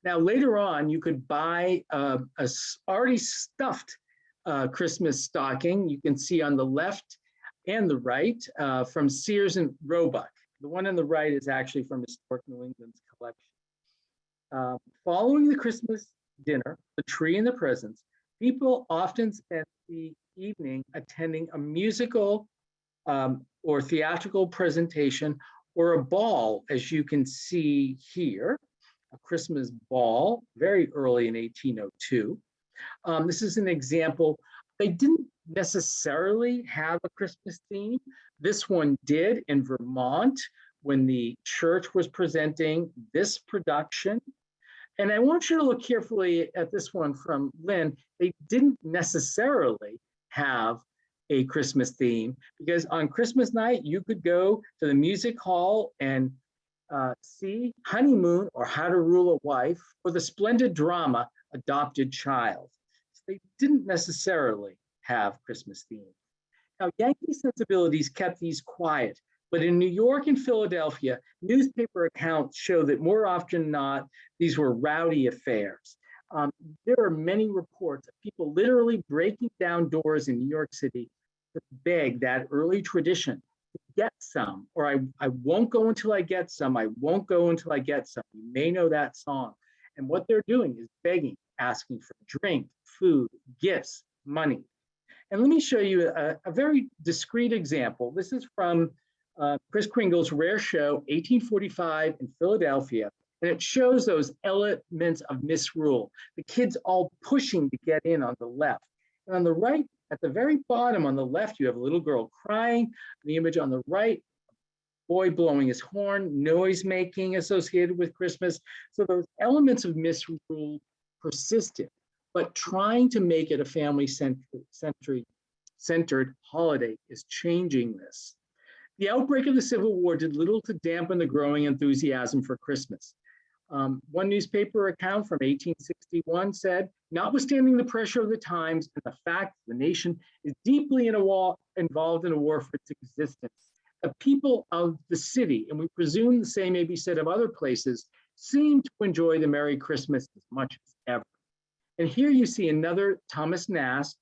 Now, later on, you could buy a already stuffed Christmas stocking. You can see on the left and the right from Sears and Roebuck. The one on the right is actually from Historic New England's collection. Following the Christmas dinner, the tree and the presents, people often spent the evening attending a musical or theatrical presentation or a ball, as you can see here, a Christmas ball, very early in 1802. This is an example. They didn't necessarily have a Christmas theme. This one did in Vermont when the church was presenting this production. And I want you to look carefully at this one from Lynn. They didn't necessarily have a Christmas theme because on Christmas night, you could go to the music hall and see Honeymoon or How to Rule a Wife or the splendid drama Adopted Child. So they didn't necessarily have Christmas themes. Now, Yankee sensibilities kept these quiet, but in New York and Philadelphia, newspaper accounts show that more often than not, these were rowdy affairs. There are many reports of people literally breaking down doors in New York City to beg that early tradition to get some, or I won't go until I get some, I won't go until I get some. You may know that song. And what they're doing is begging, asking for drink, food, gifts, money. And let me show you a very discrete example. This is from Kris Kringle's Rare Show, 1845 in Philadelphia. And it shows those elements of misrule, the kids all pushing to get in on the left. And on the right, at the very bottom on the left, you have a little girl crying. The image on the right, boy blowing his horn, noise making associated with Christmas. So those elements of misrule persisted, but trying to make it a family-centered holiday is changing this. The outbreak of the Civil War did little to dampen the growing enthusiasm for Christmas. One newspaper account from 1861 said, "Notwithstanding the pressure of the times and the fact the nation is deeply involved in a war for its existence, the people of the city, and we presume the same may be said of other places, seem to enjoy the Merry Christmas as much as ever." And here you see another Thomas Nast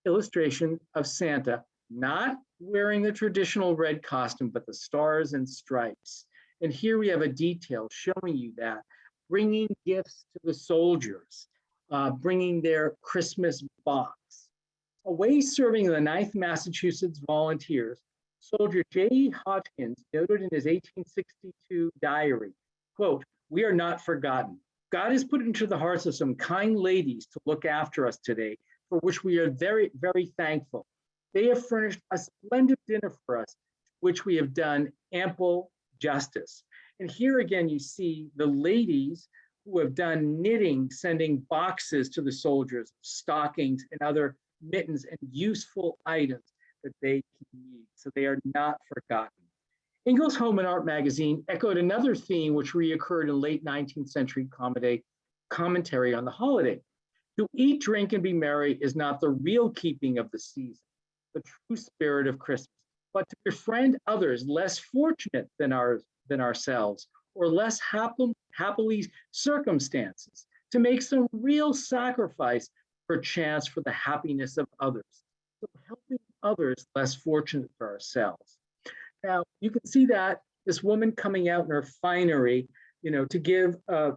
illustration of Santa, not wearing the traditional red costume, but the stars and stripes. And here we have a detail showing you that, bringing gifts to the soldiers, bringing their Christmas box. Away serving the 9th Massachusetts Volunteers, Soldier J.E. Hodgkins noted in his 1862 diary, quote, "We are not forgotten. God has put into the hearts of some kind ladies to look after us today, for which we are very, very thankful. They have furnished a splendid dinner for us, which we have done ample justice." And here again, you see the ladies who have done knitting, sending boxes to the soldiers, stockings and other mittens and useful items that they can use. So they are not forgotten. Ingalls Home and Art magazine echoed another theme which reoccurred in late 19th century commentary on the holiday. To eat, drink, and be merry is not the real keeping of the season, the true spirit of Christmas, but to befriend others less fortunate than ourselves or less happily circumstances, to make some real sacrifice perchance for the happiness of others. So helping others less fortunate for ourselves. Now, you can see that this woman coming out in her finery, to give a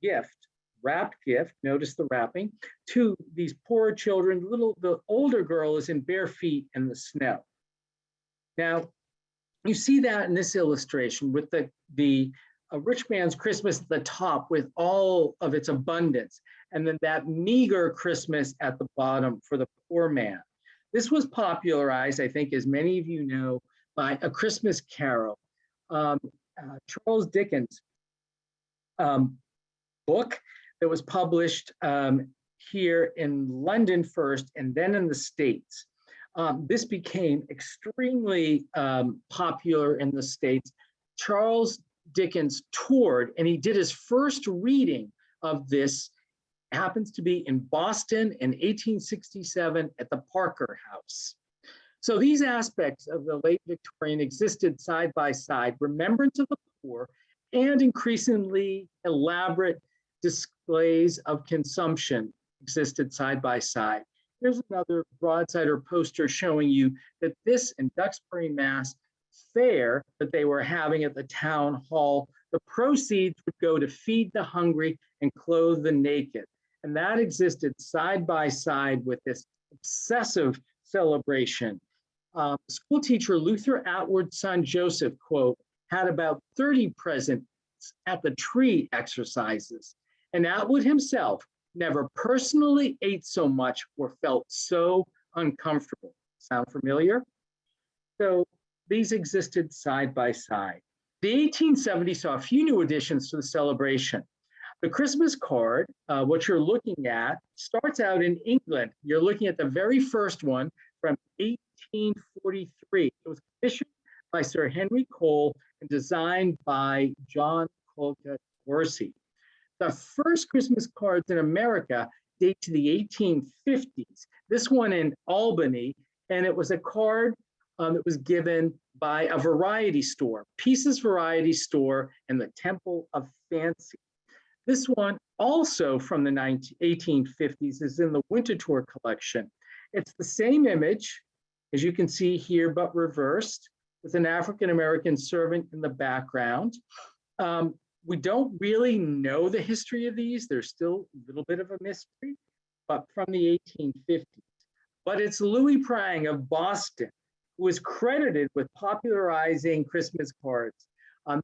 gift, wrapped gift, notice the wrapping, to these poor children. The older girl is in bare feet in the snow. Now, you see that in this illustration with the rich man's Christmas at the top with all of its abundance, and then that meager Christmas at the bottom for the poor man. This was popularized, I think, as many of you know, by A Christmas Carol, Charles Dickens' book that was published here in London first and then in the States. This became extremely popular in the States. Charles Dickens toured and he did his first reading of this, happens to be in Boston in 1867 at the Parker House. So these aspects of the late Victorian existed side by side, remembrance of the poor and increasingly elaborate displays of consumption existed side by side. Here's another broadside or poster showing you that this in Duxbury, Mass, fair that they were having at the town hall, the proceeds would go to feed the hungry and clothe the naked. And that existed side by side with this obsessive celebration. School teacher Luther Atwood's son Joseph, quote, had about 30 presents at the tree exercises. And Atwood himself never personally ate so much or felt so uncomfortable. Sound familiar? So these existed side by side. The 1870s saw a few new additions to the celebration. The Christmas card, what you're looking at, starts out in England. You're looking at the very first one from 1843. It was commissioned by Sir Henry Cole and designed by John Colca Dorsey. The first Christmas cards in America date to the 1850s. This one in Albany, and it was a card that was given by a variety store, Pieces Variety Store and the Temple of Fancy. This one, also from the 1850s, is in the Winterthur collection. It's the same image, as you can see here, but reversed, with an African-American servant in the background. We don't really know the history of these. There's still a little bit of a mystery, but from the 1850s. But it's Louis Prang of Boston who is credited with popularizing Christmas cards.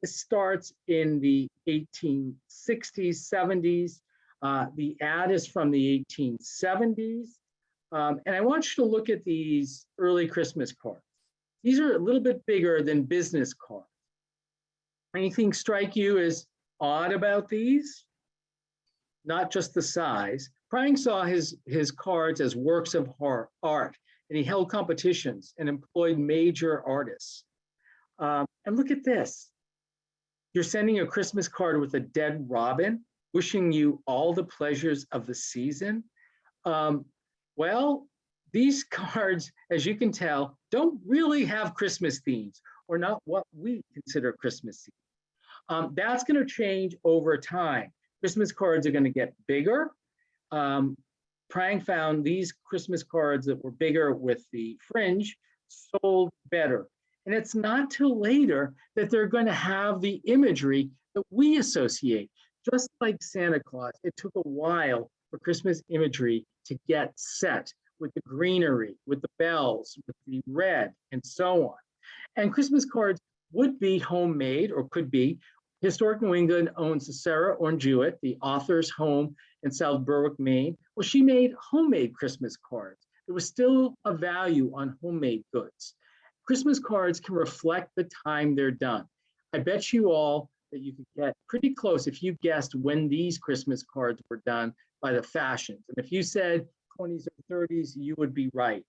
This starts in the 1860s, 70s. The ad is from the 1870s. And I want you to look at these early Christmas cards. These are a little bit bigger than business cards. Anything strike you as odd about these? Not just the size. Prang saw his cards as works of art, and he held competitions and employed major artists. And look at this. You're sending a Christmas card with a dead robin, wishing you all the pleasures of the season. Well, these cards, as you can tell, don't really have Christmas themes, or not what we consider Christmas themes. That's going to change over time. Christmas cards are going to get bigger. Prang found these Christmas cards that were bigger with the fringe sold better. And it's not till later that they're going to have the imagery that we associate. Just like Santa Claus, it took a while for Christmas imagery to get set with the greenery, with the bells, with the red, and so on. And Christmas cards would be homemade, or could be. Historic New England owns Sarah Orne-Jewett, the author's home in South Berwick, Maine. Well, she made homemade Christmas cards. There was still a value on homemade goods. Christmas cards can reflect the time they're done. I bet you all that you could get pretty close if you guessed when these Christmas cards were done by the fashions. And if you said 20s or 30s, you would be right.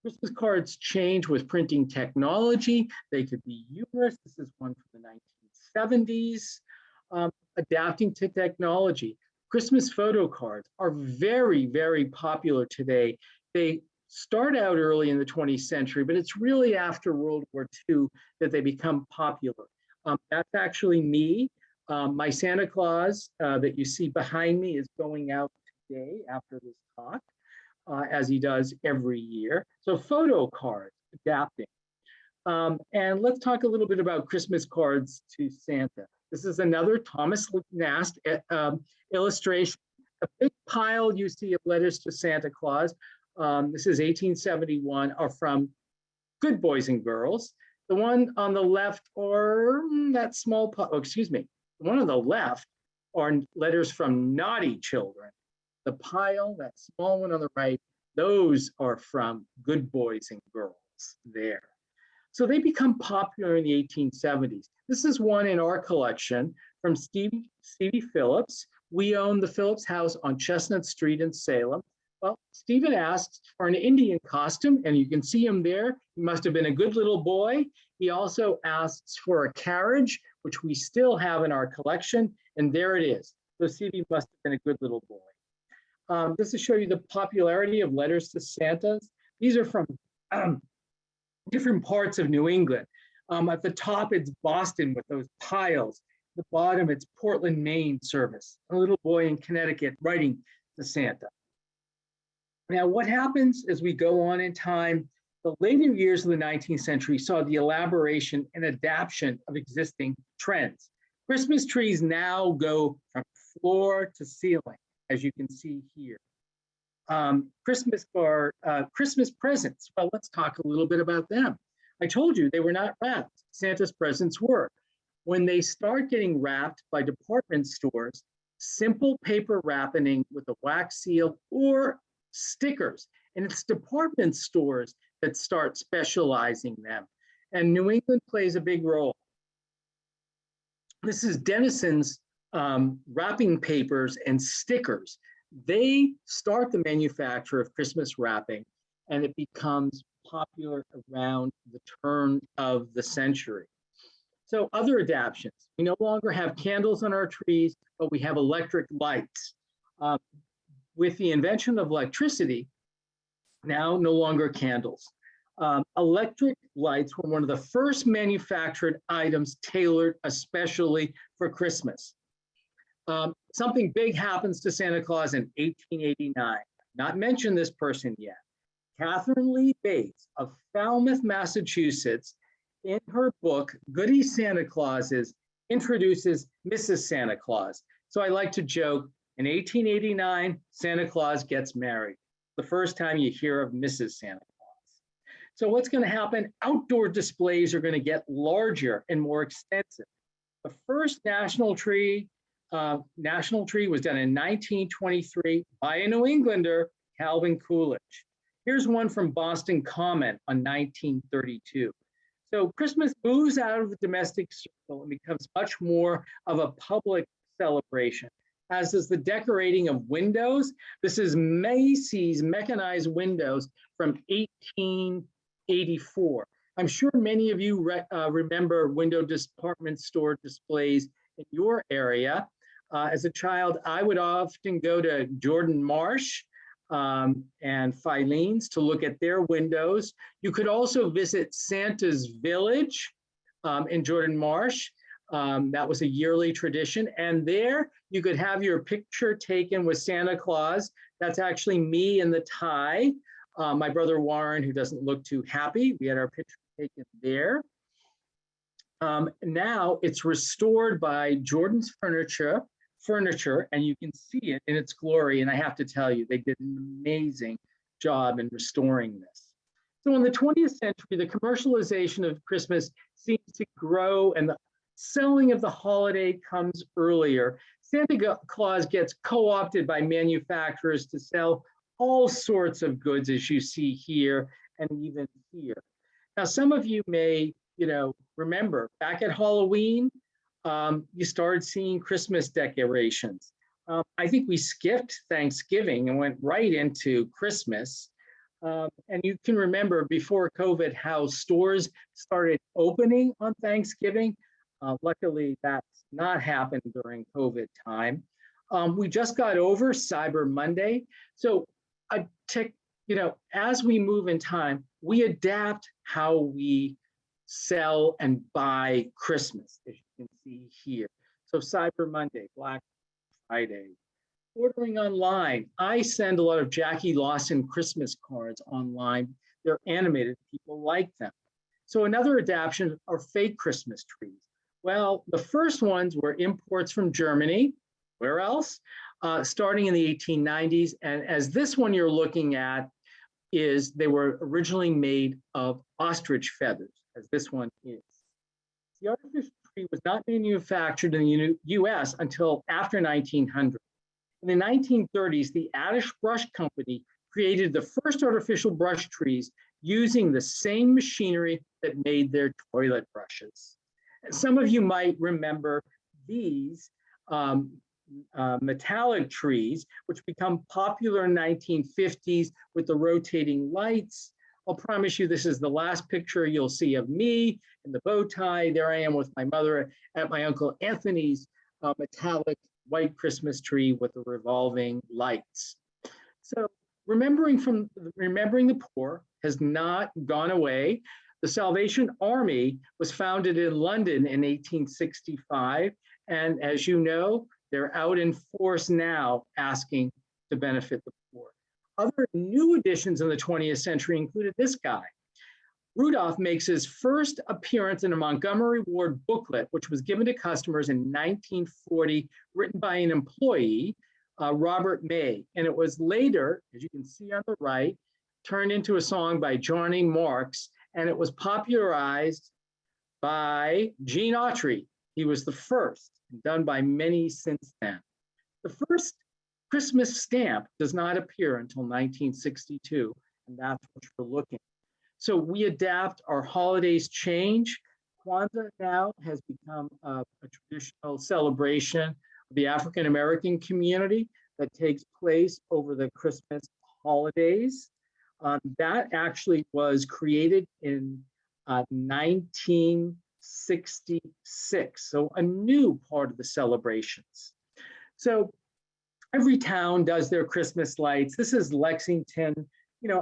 Christmas cards change with printing technology. They could be humorous. This is one from the 1970s, adapting to technology. Christmas photo cards are very, very popular today. They start out early in the 20th century, but it's really after World War II that they become popular. That's actually me. My Santa Claus that you see behind me is going out today after this talk, as he does every year. So photo cards, adapting. And let's talk a little bit about Christmas cards to Santa. This is another Thomas Nast illustration. A big pile you see of letters to Santa Claus. This is 1871, are from good boys and girls. The one on the left, or that small, excuse me, the one on the left are letters from naughty children. The pile, that small one on the right, those are from good boys and girls there. So they become popular in the 1870s. This is one in our collection from Stevie Phillips. We own the Phillips house on Chestnut Street in Salem. Well, Stephen asked for an Indian costume, and you can see him there. He must have been a good little boy. He also asks for a carriage, which we still have in our collection, and there it is. So Stevie must have been a good little boy. This to show you the popularity of letters to Santa. These are from different parts of New England. At the top, it's Boston with those piles. At the bottom, it's Portland, Maine service. A little boy in Connecticut writing to Santa. Now, what happens as we go on in time, the later years of the 19th century saw the elaboration and adaptation of existing trends. Christmas trees now go from floor to ceiling, as you can see here. Christmas presents, well, let's talk a little bit about them. I told you they were not wrapped. Santa's presents were. When they start getting wrapped by department stores, simple paper wrapping with a wax seal or stickers, and it's department stores that start specializing them. And New England plays a big role. This is Denison's wrapping papers and stickers. They start the manufacture of Christmas wrapping, and it becomes popular around the turn of the century. So other adaptations, we no longer have candles on our trees, but we have electric lights. With the invention of electricity, now no longer candles. Electric lights were one of the first manufactured items tailored especially for Christmas. Something big happens to Santa Claus in 1889. Not mention this person yet. Catherine Lee Bates of Falmouth, Massachusetts, in her book, Goody Santa Clauses, introduces Mrs. Santa Claus. So I like to joke, in 1889, Santa Claus gets married. The first time you hear of Mrs. Santa Claus. So what's going to happen? Outdoor displays are going to get larger and more extensive. The first national tree was done in 1923 by a New Englander, Calvin Coolidge. Here's one from Boston Comment on 1932. So Christmas moves out of the domestic circle and becomes much more of a public celebration, as is the decorating of windows. This is Macy's mechanized windows from 1884. I'm sure many of you remember window department store displays in your area. As a child, I would often go to Jordan Marsh and Filene's to look at their windows. You could also visit Santa's Village in Jordan Marsh. That was a yearly tradition. And there you could have your picture taken with Santa Claus. That's actually me in the tie. My brother Warren, who doesn't look too happy, we had our picture taken there. Now it's restored by Jordan's Furniture, and you can see it in its glory. And I have to tell you, they did an amazing job in restoring this. So in the 20th century, the commercialization of Christmas seems to grow, and the selling of the holiday comes earlier. Santa Claus gets co-opted by manufacturers to sell all sorts of goods, as you see here and even here. Now, some of you may, remember back at Halloween, you started seeing Christmas decorations. I think we skipped Thanksgiving and went right into Christmas. And you can remember before COVID how stores started opening on Thanksgiving. Luckily, that's not happened during COVID time. We just got over Cyber Monday. So as we move in time, we adapt how we sell and buy Christmas, as you can see here. So Cyber Monday, Black Friday, ordering online. I send a lot of Jackie Lawson Christmas cards online. They're animated, people like them. So another adaptation are fake Christmas trees. Well, the first ones were imports from Germany. Where else? Starting in the 1890s. And as this one you're looking at is, they were originally made of ostrich feathers, as this one is. The artificial tree was not manufactured in the US until after 1900. In the 1930s, the Adish Brush Company created the first artificial brush trees using the same machinery that made their toilet brushes. Some of you might remember these metallic trees, which become popular in 1950s with the rotating lights. I'll promise you this is the last picture you'll see of me in the bow tie. There I am with my mother at my Uncle Anthony's metallic white Christmas tree with the revolving lights. So remembering the poor has not gone away. The Salvation Army was founded in London in 1865. And as you know, they're out in force now asking to benefit the poor. Other new additions in the 20th century included this guy. Rudolph makes his first appearance in a Montgomery Ward booklet, which was given to customers in 1940, written by an employee, Robert May. And it was later, as you can see on the right, turned into a song by Johnny Marks, and it was popularized by Gene Autry. He was the first, done by many since then. The first Christmas stamp does not appear until 1962, and that's what you're looking at. So we adapt, our holidays change. Kwanzaa now has become a traditional celebration of the African American community that takes place over the Christmas holidays. That actually was created in 1966, so a new part of the celebrations. So every town does their Christmas lights. This is Lexington,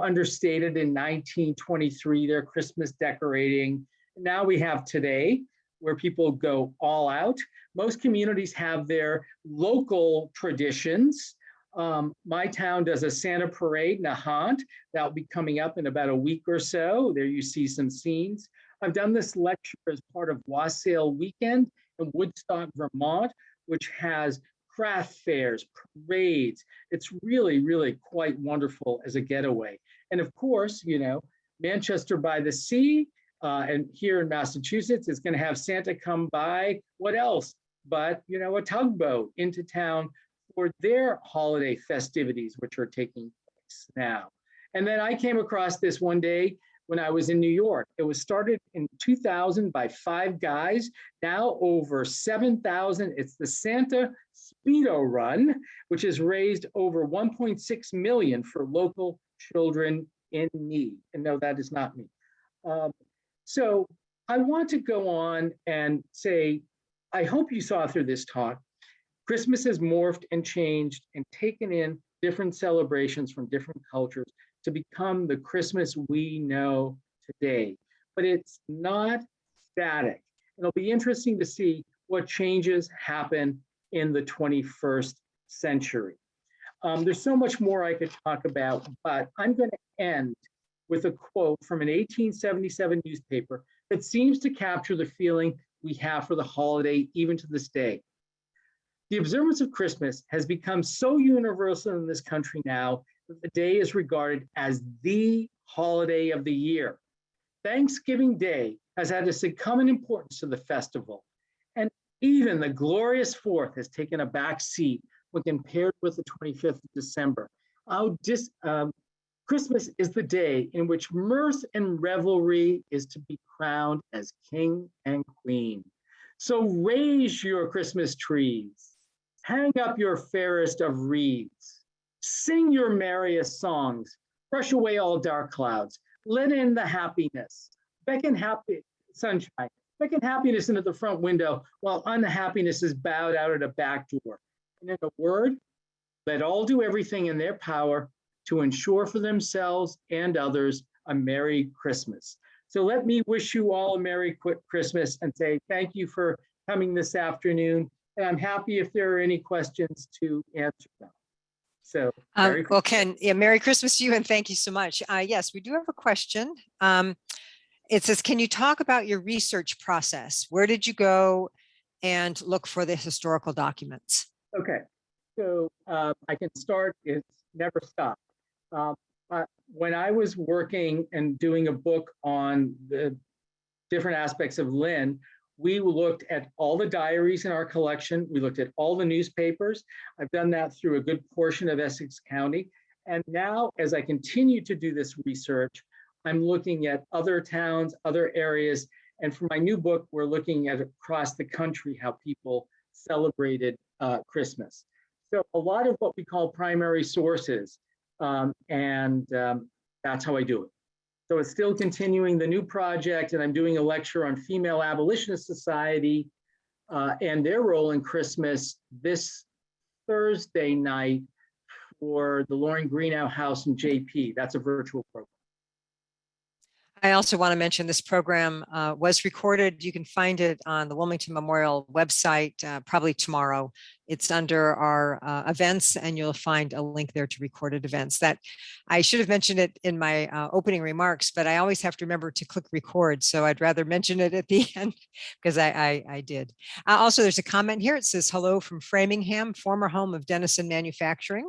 understated in 1923, their Christmas decorating. Now we have today, where people go all out. Most communities have their local traditions. My town does a Santa parade, Nahant. That'll be coming up in about a week or so. There you see some scenes. I've done this lecture as part of Wassail Weekend in Woodstock, Vermont, which has craft fairs, parades. It's really, really quite wonderful as a getaway. And of course, Manchester by the Sea and here in Massachusetts is going to have Santa come by. What else but, a tugboat into town for their holiday festivities, which are taking place now. And then I came across this one day when I was in New York. It was started in 2000 by 5 guys, now over 7,000. It's the Santa Speedo Run, which has raised over 1.6 million for local children in need. And no, that is not me. So I want to go on and say, I hope you saw through this talk, Christmas has morphed and changed and taken in different celebrations from different cultures to become the Christmas we know today. But it's not static. It'll be interesting to see what changes happen in the 21st century. There's so much more I could talk about, but I'm going to end with a quote from an 1877 newspaper that seems to capture the feeling we have for the holiday even to this day. The observance of Christmas has become so universal in this country now that the day is regarded as the holiday of the year. Thanksgiving Day has had a significant importance to the festival, and even the glorious 4th has taken a back seat when compared with the 25th of December. Christmas is the day in which mirth and revelry is to be crowned as king and queen. So raise your Christmas trees, hang up your fairest of wreaths, sing your merriest songs, brush away all dark clouds, let in the happiness, beckon happy sunshine, beckon happiness into the front window while unhappiness is bowed out at a back door. And in a word, let all do everything in their power to ensure for themselves and others a Merry Christmas. So let me wish you all a Merry Christmas and say thank you for coming this afternoon. And I'm happy if there are any questions to answer them. So, well, Ken, yeah, Merry Christmas to you and thank you so much. Yes, we do have a question. It says, can you talk about your research process? Where did you go and look for the historical documents? Okay, so I can start, it's never stopped. When I was working and doing a book on the different aspects of Lynn, we looked at all the diaries in our collection. We looked at all the newspapers. I've done that through a good portion of Essex County. And now, as I continue to do this research, I'm looking at other towns, other areas. And for my new book, we're looking at across the country how people celebrated Christmas. So a lot of what we call primary sources, that's how I do it. So it's still continuing the new project, and I'm doing a lecture on Female Abolitionist Society and their role in Christmas this Thursday night for the Lauren Greenough House in JP. That's a virtual program. I also want to mention this program was recorded. You can find it on the Wilmington Memorial website probably tomorrow. It's under our events, and you'll find a link there to recorded events. That I should have mentioned it in my opening remarks, but I always have to remember to click record. So I'd rather mention it at the end because I did. Also, there's a comment here. It says, hello from Framingham, former home of Dennison Manufacturing.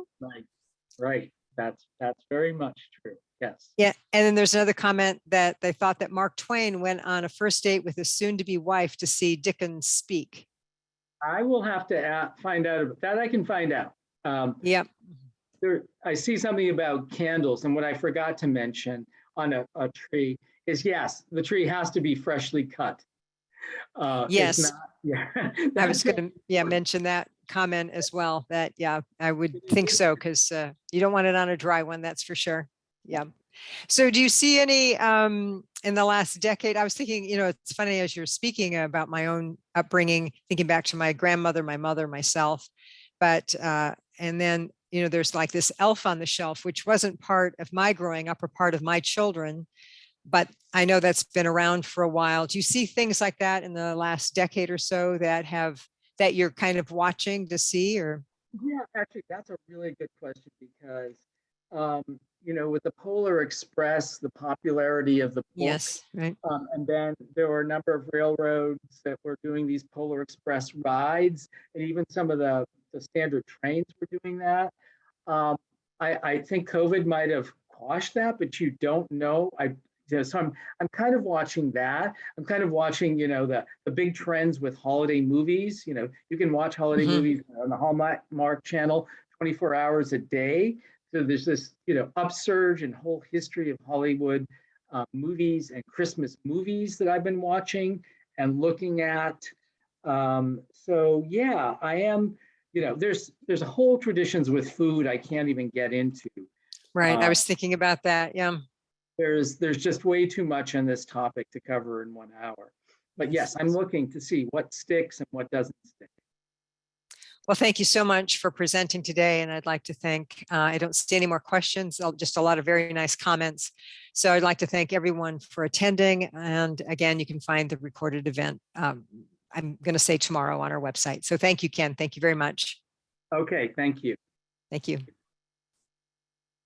Right. That's very much true. Yes. Yeah. And then there's another comment that they thought that Mark Twain went on a first date with his soon-to-be wife to see Dickens speak. I will have to find out about that. I can find out. Yep. I see something about candles, and what I forgot to mention on a tree is, yes, the tree has to be freshly cut. Yes. I was going to mention that comment as well. That I would think so, because you don't want it on a dry one, that's for sure. Yeah. So do you see any in the last decade? I was thinking, it's funny as you're speaking about my own upbringing, thinking back to my grandmother, my mother, myself, but and then there's like this elf on the shelf, which wasn't part of my growing up or part of my children, but I know that's been around for a while. Do you see things like that in the last decade or so that you're kind of watching to see? Or yeah, actually, that's a really good question, because with the Polar Express, the popularity of the book, yes, right. And then there were a number of railroads that were doing these Polar Express rides, and even some of the standard trains were doing that. I think COVID might have quashed that, but you don't know. So I'm kind of watching that. I'm kind of watching, the big trends with holiday movies. You can watch holiday movies on the Hallmark channel 24 hours a day. So there's this, upsurge and whole history of Hollywood movies and Christmas movies that I've been watching and looking at. So yeah, I am, there's a whole traditions with food I can't even get into. Right. I was thinking about that. Yeah. There's just way too much on this topic to cover in 1 hour. But yes, I'm looking to see what sticks and what doesn't stick. Well, thank you so much for presenting today. And I'd like to thank, I don't see any more questions, just a lot of very nice comments. So I'd like to thank everyone for attending. And again, you can find the recorded event, I'm going to say tomorrow on our website. So thank you, Ken. Thank you very much. Okay, thank you. Thank you.